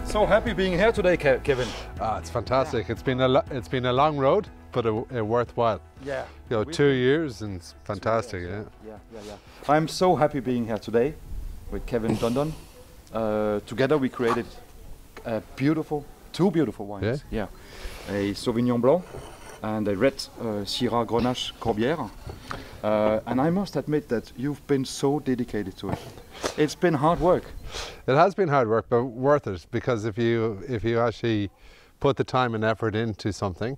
So happy being here today, Kevin. It's fantastic. Yeah. It's been a long road, but a worthwhile. Yeah. 2 years and it's fantastic. Yeah. I'm so happy being here today with Kevin Dundon. Together we created two beautiful wines. Yeah. A Sauvignon Blanc and a red Syrah Grenache Corbière. And I must admit that you've been so dedicated to it. It's been hard work. It has been hard work, but worth it, because if you actually put the time and effort into something,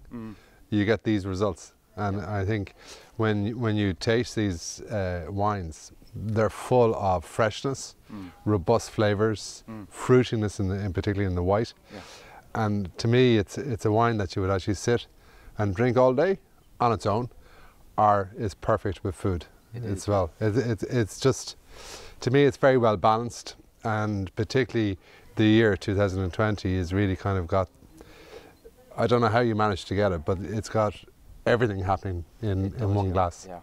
you get these results. And I think when you taste these wines, they're full of freshness, robust flavors, fruitiness particularly in the white. Yeah. And to me, it's a wine that you would actually sit and drink all day on its own, or is perfect with food as well. It's just, to me, it's very well balanced, and particularly the year 2020 is really kind of got, I don't know how you managed to get it, but it's got everything happening in one glass. Yeah.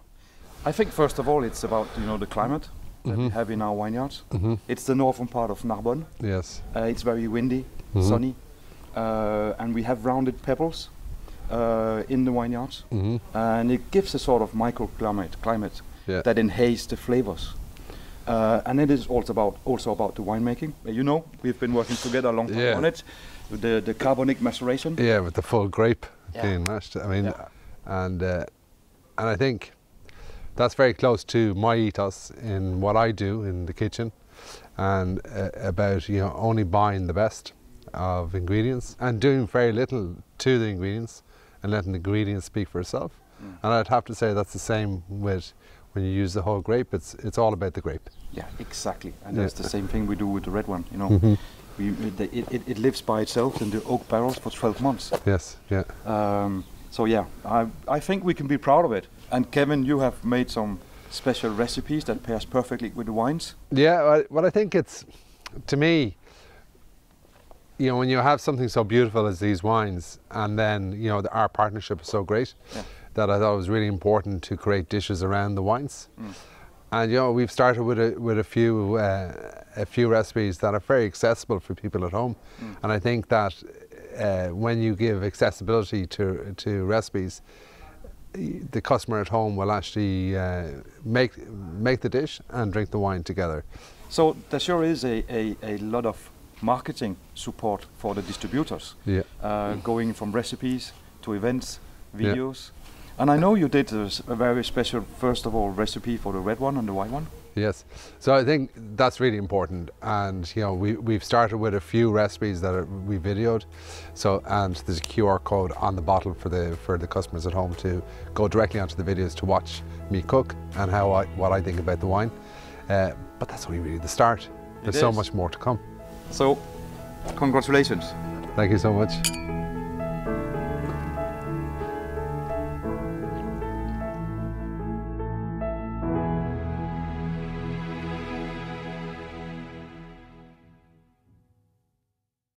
I think first of all it's about the climate that we have in our vineyards. It's the northern part of Narbonne. Yes. It's very windy, sunny, and we have rounded pebbles in the vineyards, and it gives a sort of microclimate that enhances the flavors. And it is also about the winemaking. We've been working together a long time on it, with the carbonic maceration. Yeah, with the full grape being mashed. I mean, and I think that's very close to my ethos in what I do in the kitchen, and about only buying the best of ingredients and doing very little to the ingredients and letting the ingredients speak for itself. And I'd have to say that's the same with when you use the whole grape. It's all about the grape. Yeah, exactly. And that's the same thing we do with the red one. It lives by itself in the oak barrels for 12 months. Yes. Yeah. So yeah, I think we can be proud of it. And Kevin, you have made some special recipes that pairs perfectly with the wines. Yeah. Well, I think it's, to me, when you have something so beautiful as these wines, and then our partnership is so great, that I thought it was really important to create dishes around the wines. And we've started with a few recipes that are very accessible for people at home. And I think that when you give accessibility to recipes, the customer at home will actually make the dish and drink the wine together. So there sure is a lot of marketing support for the distributors, going from recipes to events, videos. And I know you did a very special, first of all, recipe for the red one and the white one. Yes, so I think that's really important, and we've started with a few recipes that we videoed. So, and there's a QR code on the bottle for the customers at home to go directly onto the videos to watch me cook and what I think about the wine. But that's only really the start. There's so much more to come. So, congratulations. Thank you so much.